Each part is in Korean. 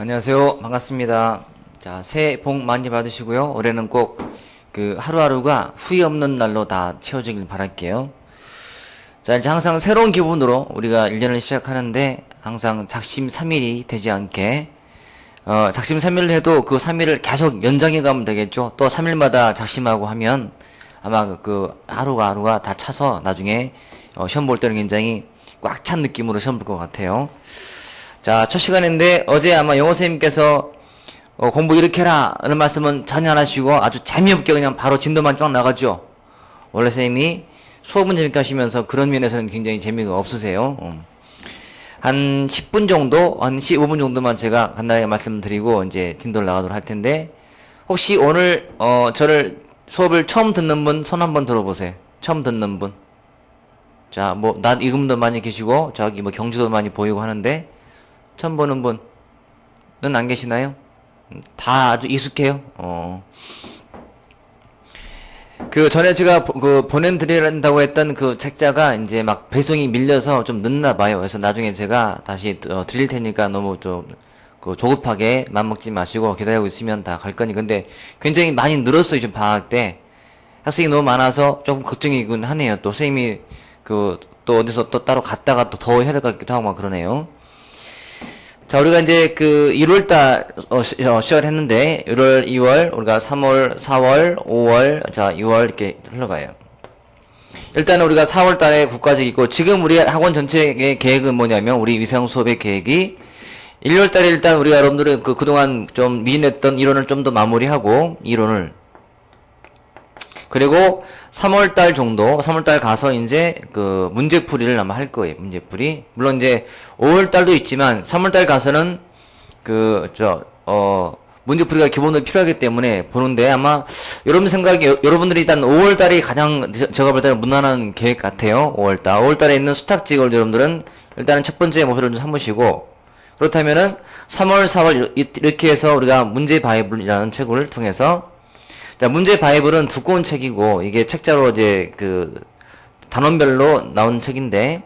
안녕하세요. 반갑습니다. 자, 새해 복 많이 받으시고요. 올해는 꼭 하루하루가 후회 없는 날로 다 채워지길 바랄게요. 자, 이제 항상 새로운 기분으로 우리가 1년을 시작하는데 항상 작심삼일이 되지 않게 작심삼일을 해도 그 3일을 계속 연장해 가면 되겠죠. 또 3일마다 작심하고 하면 아마 하루가 다 차서 나중에 시험 볼 때는 굉장히 꽉 찬 느낌으로 시험 볼 것 같아요. 자, 첫 시간인데 어제 아마 영어 선생님께서 공부 이렇게 해라 라는 말씀은 전혀 안 하시고 아주 재미없게 그냥 바로 진도만 쫙 나가죠. 원래 선생님이 수업은 재밌게 하시면서 그런 면에서는 굉장히 재미가 없으세요. 한 10분 정도, 한 15분 정도만 제가 간단하게 말씀드리고 이제 진도를 나가도록 할 텐데, 혹시 오늘 저를 수업을 처음 듣는 분 손 한번 들어보세요. 처음 듣는 분. 자, 뭐 난 이금도 많이 계시고 저기 뭐 경주도 많이 보이고 하는데 처음 보는 분은 안 계시나요? 다 아주 익숙해요. 전에 제가 보내드린다고 했던 그 책자가 이제 막 배송이 밀려서 좀 늦나 봐요. 그래서 나중에 제가 다시 드릴 테니까 너무 좀 조급하게 맘먹지 마시고 기다리고 있으면 다 갈 거니. 근데 굉장히 많이 늘었어요. 지금 방학 때 학생이 너무 많아서 조금 걱정이긴 하네요. 또 선생님이 또 어디서 또 따로 갔다가 또 더 해야 될 것 같기도 하고 막 그러네요. 자, 우리가 이제 1월달 시작을 했는데 1월, 2월, 우리가 3월, 4월, 5월, 자 6월 이렇게 흘러가요. 일단 우리가 4월달에 국가직 있고, 지금 우리 학원 전체의 계획은 뭐냐면 우리 위상 수업의 계획이 1월달에 일단 우리가 여러분들은 그동안 좀 미진했던 이론을 좀 더 마무리하고 이론을, 그리고 3월달 정도, 3월달 가서 이제 문제풀이를 아마 할 거예요. 문제풀이. 물론 이제 5월달도 있지만 3월달 가서는 문제풀이가 기본으로 필요하기 때문에 보는데, 아마 여러분 생각에 여러분들이 일단 5월달이 가장 제가 볼 때는 무난한 계획 같아요. 5월달에 있는 수탁직을 여러분들은 일단은 첫 번째 목표를 좀 삼으시고, 그렇다면은 3월, 4월 이렇게 해서 우리가 문제 바이블이라는 책을 통해서, 자, 문제 바이블은 두꺼운 책이고, 이게 책자로 이제 단원별로 나온 책인데,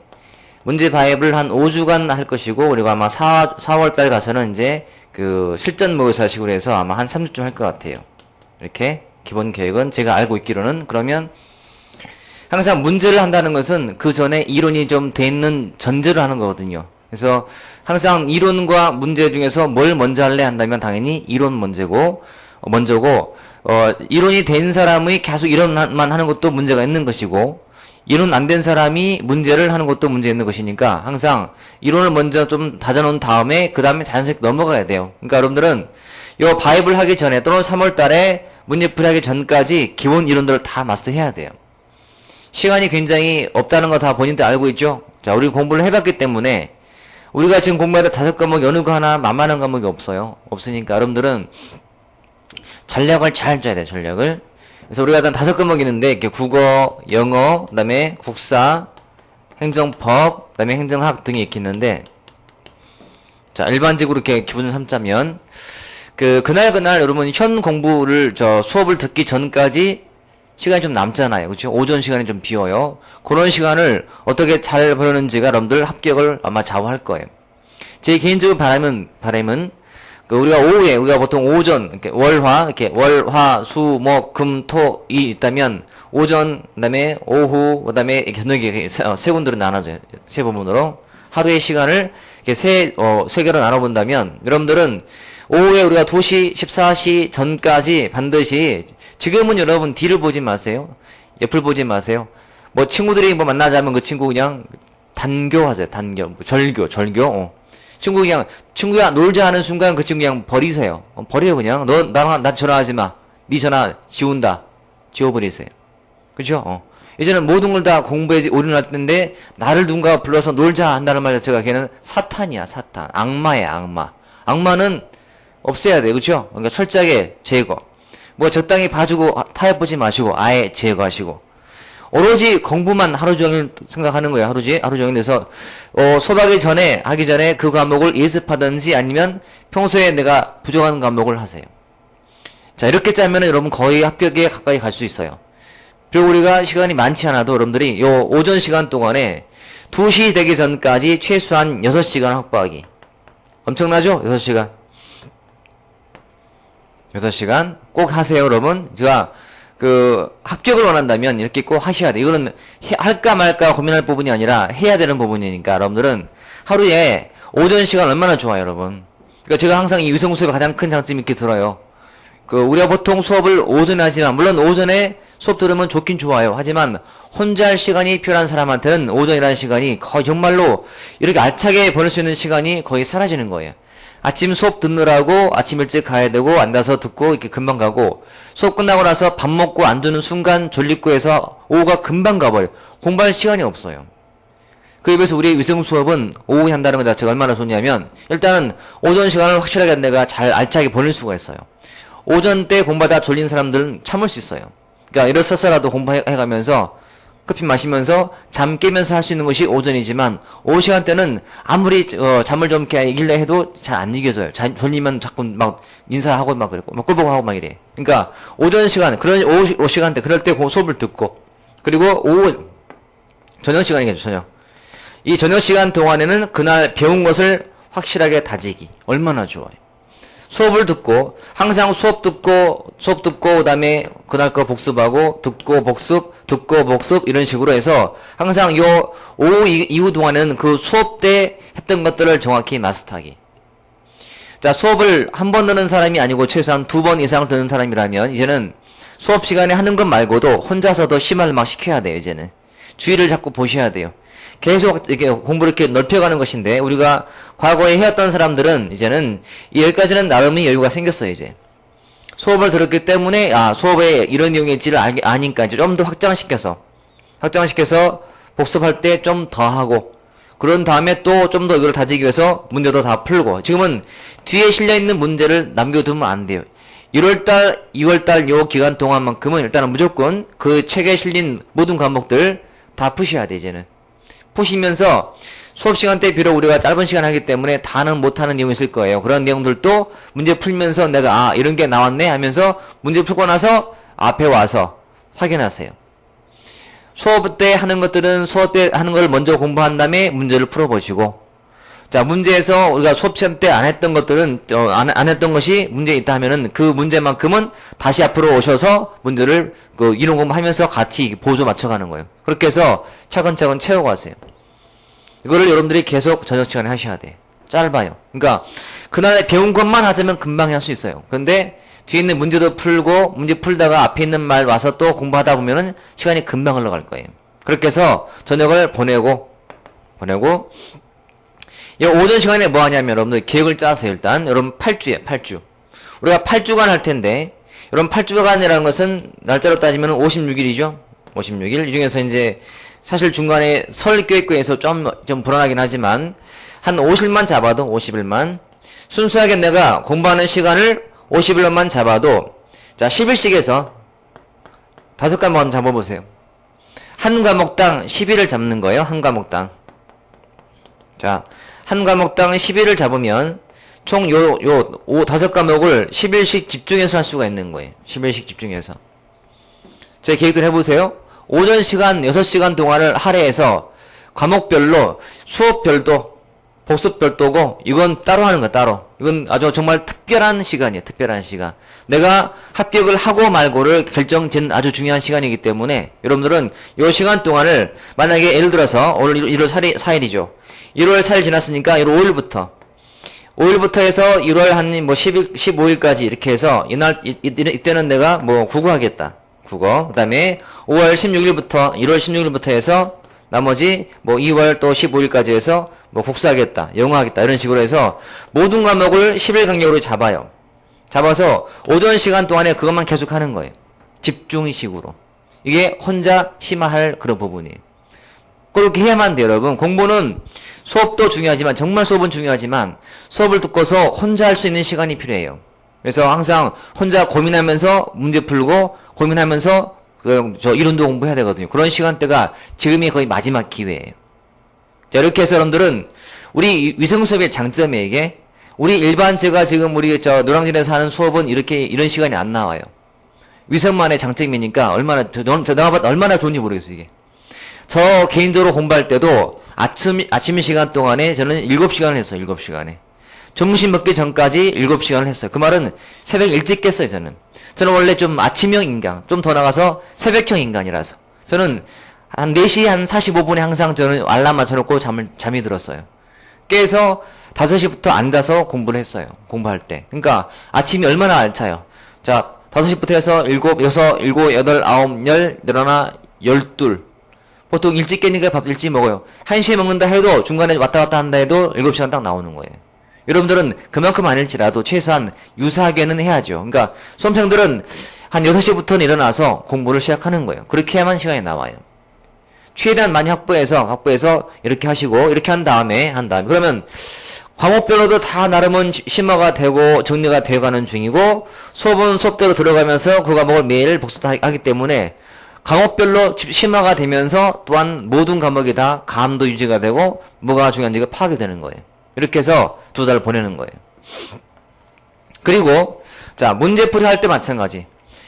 문제 바이블 한 5주간 할 것이고, 그리고 아마 4월달 가서는 이제 실전 모의사 식으로 해서 아마 한 3주쯤 할 것 같아요. 이렇게 기본 계획은 제가 알고 있기로는. 그러면 항상 문제를 한다는 것은 그 전에 이론이 좀 돼 있는 전제를 하는 거거든요. 그래서 항상 이론과 문제 중에서 뭘 먼저 할래 한다면 당연히 이론 먼저고, 이론이 된 사람이 계속 이론만 하는 것도 문제가 있는 것이고, 이론 안 된 사람이 문제를 하는 것도 문제 있는 것이니까 항상 이론을 먼저 좀 다져놓은 다음에 그 다음에 자연스럽게 넘어가야 돼요. 그러니까 여러분들은 요 바이블 하기 전에 또는 3월 달에 문제풀이 하기 전까지 기본 이론들을 다 마스터해야 돼요. 시간이 굉장히 없다는 거 다 본인들 알고 있죠? 자, 우리 공부를 해봤기 때문에 우리가 지금 공부해도 5과목 어느 거 하나 만만한 과목이 없어요. 없으니까 여러분들은 전략을 잘 짜야 돼요. 전략을. 그래서 우리가 일단 5과목이 있는데, 이렇게 국어, 영어, 그 다음에 국사, 행정법, 그 다음에 행정학 등이 이렇게 있는데, 자, 일반적으로 이렇게 기본을 삼자면, 그날 여러분 현 공부를, 수업을 듣기 전까지 시간이 좀 남잖아요. 그렇죠? 오전 시간이 좀 비어요. 그런 시간을 어떻게 잘 보내는지가 여러분들 합격을 아마 좌우할 거예요. 제 개인적인 바람은, 우리가 보통 오전, 이렇게 월, 화, 수, 목, 금, 토, 이 있다면, 오전, 그 다음에 오후, 그 다음에 저녁에 세 군데로 나눠져요. 세 부분으로. 하루의 시간을 이렇게 세 개로 나눠본다면, 여러분들은 오후에 우리가 2시, 14시 전까지 반드시, 지금은 여러분 뒤를 보지 마세요. 옆을 보지 마세요. 뭐 친구들이 뭐 만나자면 그 친구 그냥 단교하세요. 절교. 친구가 놀자 하는 순간 그 친구 그냥 버리세요. 버려요, 그냥. 나 전화하지 마. 네 전화 지운다. 지워버리세요. 그죠? 예전에 모든 걸 다 공부에 올인할 텐데, 나를 누군가 불러서 놀자 한다는 말 자체가 걔는 사탄이야, 사탄. 악마야, 악마. 악마는 없애야 돼, 그죠? 그러니까 철저하게 제거. 뭐 적당히 봐주고, 타협보지 마시고, 아예 제거하시고. 오로지 공부만 하루 종일 생각하는 거예요. 하루 종일 돼서 하기 전에 그 과목을 예습하든지 아니면 평소에 내가 부족한 과목을 하세요. 자, 이렇게 짜면 여러분 거의 합격에 가까이 갈 수 있어요. 그리고 우리가 시간이 많지 않아도 여러분들이 요 오전 시간 동안에 2시 되기 전까지 최소한 6시간 확보하기. 엄청나죠? 6시간. 6시간 꼭 하세요, 여러분. 제가 합격을 원한다면 이렇게 꼭 하셔야 돼. 이거는 할까 말까 고민할 부분이 아니라 해야 되는 부분이니까 여러분들은 하루에 오전 시간 얼마나 좋아요, 여러분. 그러니까 제가 항상 이 위성 수업의 가장 큰 장점이 이렇게 들어요. 우리가 보통 수업을 오전에 하지만, 물론 오전에 수업 들으면 좋긴 좋아요. 하지만 혼자 할 시간이 필요한 사람한테는 오전이라는 시간이 거의 정말로 이렇게 알차게 보낼 수 있는 시간이 거의 사라지는 거예요. 아침 수업 듣느라고 아침 일찍 가야 되고 앉아서 듣고 이렇게 금방 가고, 수업 끝나고 나서 밥 먹고 앉는 순간 졸리고 해서 오후가 금방 가버려. 공부할 시간이 없어요. 그에 비해서 우리 위성 수업은 오후에 한다는 것 자체가 얼마나 좋냐면, 일단은 오전 시간을 확실하게 내가 잘 알차게 보낼 수가 있어요. 오전 때 공부하다 졸린 사람들은 참을 수 있어요. 그러니까 일어서서라도 공부해가면서 커피 마시면서 잠 깨면서 할 수 있는 것이 오전이지만, 오후 시간대는 아무리 잠을 좀 이길려 해도 잘 안 이겨져요. 졸리면 자꾸 막 인사하고 막 그랬고 막 꿀벅하고 막 이래. 그러니까 오전 시간, 그런 오후 시간대 그럴 때 수업을 듣고, 그리고 오후 저녁 시간이겠죠. 저녁. 이 저녁 시간 동안에는 그날 배운 것을 확실하게 다지기 얼마나 좋아요. 수업을 듣고, 항상 수업 듣고 그다음에 그날 거 복습하고, 듣고 복습 이런 식으로 해서 항상 요 오후 이후 동안은 그 수업 때 했던 것들을 정확히 마스터하기. 자, 수업을 한 번 듣는 사람이 아니고 최소한 2번 이상 듣는 사람이라면 이제는 수업 시간에 하는 것 말고도 혼자서도 심화를 막 시켜야 돼요. 이제는 주의를 자꾸 보셔야 돼요. 계속 이렇게 공부를 이렇게 넓혀가는 것인데, 우리가 과거에 해왔던 사람들은 이제는 여기까지는 나름의 여유가 생겼어요. 이제 수업을 들었기 때문에 수업에 이런 내용이 있지를 아니까 이제 좀 더 확장시켜서 복습할 때 좀 더 하고, 그런 다음에 또 좀 더 이걸 다지기 위해서 문제도 다 풀고. 지금은 뒤에 실려있는 문제를 남겨두면 안 돼요. 1월달 2월달 요 기간 동안만큼은 일단은 무조건 그 책에 실린 모든 과목들 다 푸셔야 돼. 이제는 푸시면서 수업 시간 때 비록 우리가 짧은 시간 하기 때문에 다는 못하는 내용이 있을 거예요. 그런 내용들도 문제 풀면서 내가 이런 게 나왔네 하면서 문제 풀고 나서 앞에 와서 확인하세요. 수업 때 하는 것들은 수업 때 하는 걸 먼저 공부한 다음에 문제를 풀어보시고, 자, 문제에서 우리가 수업 시간 때 안 했던 것들은 안 했던 것이 문제에 있다 하면은 그 문제만큼은 다시 앞으로 오셔서 문제를 이론 공부하면서 같이 보조 맞춰가는 거예요. 그렇게 해서 차근차근 채워가세요. 이거를 여러분들이 계속 저녁 시간에 하셔야 돼. 짧아요. 그러니까 그날에 배운 것만 하자면 금방 할 수 있어요. 그런데 뒤에 있는 문제도 풀고, 문제 풀다가 앞에 있는 말 와서 또 공부하다 보면은 시간이 금방 흘러갈 거예요. 그렇게 해서 저녁을 보내고 오전 시간에 뭐 하냐면, 여러분들 계획을 짜세요. 일단 여러분 8주 우리가 8주간 할 텐데, 여러분 8주간이라는 것은 날짜로 따지면 56일이죠 56일. 이 중에서 이제 사실 중간에 설 교육교에서 좀 불안하긴 하지만 한 50일만 잡아도, 50일만 순수하게 내가 공부하는 시간을 50일로만 잡아도, 자, 10일씩에서 5과목 잡아보세요. 한 과목당 10일을 잡는 거예요. 한 과목당. 자, 한 과목당 10일을 잡으면 총 5과목을 10일씩 집중해서 할 수가 있는 거예요. 10일씩 집중해서. 제 계획들 해보세요. 오전 시간 6시간 동안을 할애해서 과목별로 수업별도 복습별도고, 이건 따로 하는 거야, 따로. 이건 아주 정말 특별한 시간이에요. 특별한 시간. 내가 합격을 하고 말고를 결정짓는 아주 중요한 시간이기 때문에 여러분들은 이 시간 동안을, 만약에 예를 들어서 오늘 1월 4일이죠 1월 4일 지났으니까 1월 5일부터 해서 1월 한 10일, 15일까지 이렇게 해서 이때는 내가 국어 하겠다. 국어. 그 다음에 1월 16일부터 해서 나머지 2월 또 15일까지 해서 국사하겠다, 영어하겠다, 이런 식으로 해서 모든 과목을 10일 간격으로 잡아요. 잡아서 오전 시간 동안에 그것만 계속 하는 거예요. 집중식으로. 이게 혼자 심화할 그런 부분이에요. 그렇게 해야만 돼요, 여러분. 공부는 수업도 중요하지만, 정말 수업은 중요하지만, 수업을 듣고서 혼자 할 수 있는 시간이 필요해요. 그래서 항상 혼자 고민하면서 문제 풀고, 고민하면서 이론도 공부해야 되거든요. 그런 시간대가 지금이 거의 마지막 기회예요. 자, 이렇게 해서 여러분들은 우리 위성 수업의 장점이, 이게 우리 일반 제가 지금 우리 노량진에서 하는 수업은 이런 시간이 안 나와요. 위성만의 장점이니까 얼마나 좋은지 모르겠어요, 이게. 저 개인적으로 공부할 때도 아침 시간 동안에 저는 7시간을 했어요. 7시간에. 점심 먹기 전까지 7시간을 했어요. 그 말은 새벽 일찍 깼어요, 저는. 저는 원래 좀 아침형 인간, 좀 더 나가서 새벽형 인간이라서. 저는 한 4시 한 45분에 항상 저는 알람 맞춰놓고 잠이 들었어요. 깨서 5시부터 앉아서 공부를 했어요. 공부할 때. 그러니까 아침이 얼마나 알차요. 자, 5시부터 해서 7, 6, 7, 8, 9, 10, 늘어나 12. 보통 일찍 깨니까 밥 일찍 먹어요. 1시에 먹는다 해도 중간에 왔다 갔다 한다 해도 7시간 딱 나오는 거예요. 여러분들은 그만큼 아닐지라도 최소한 유사하게는 해야죠. 그러니까 수험생들은 한 6시부터는 일어나서 공부를 시작하는 거예요. 그렇게 해야만 시간이 나와요. 최대한 많이 확보해서 이렇게 하시고 이렇게 한 다음에 그러면 과목별로도 다 나름은 심화가 되고 정리가 되어가는 중이고 수업은 수업대로 들어가면서 그 과목을 매일 복습하기 때문에 과목별로 심화가 되면서 또한 모든 과목이 다 감도 유지가 되고 뭐가 중요한지가 파악이 되는 거예요. 이렇게 해서 2달 보내는 거예요. 그리고 자, 문제풀이 할 때 마찬가지.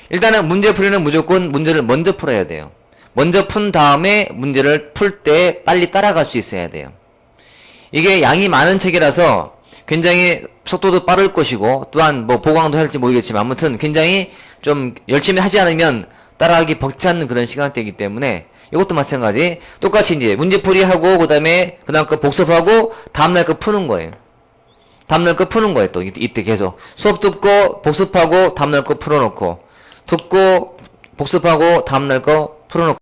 일단은 문제풀이는 무조건 문제를 먼저 풀어야 돼요. 먼저 푼 다음에 문제를 풀 때 빨리 따라갈 수 있어야 돼요. 이게 양이 많은 책이라서 굉장히 속도도 빠를 것이고 또한 뭐 보강도 할지 모르겠지만 아무튼 굉장히 좀 열심히 하지 않으면 따라하기 벅찬 그런 시간대이기 때문에 이것도 마찬가지. 똑같이 이제 문제풀이하고 그다음에 그다음 거 복습하고 다음날 거 푸는 거예요. 다음날 거 푸는 거예요. 또 이때 계속 수업 듣고 복습하고 다음날 거 풀어놓고 듣고 복습하고 다음날 거 풀어놓고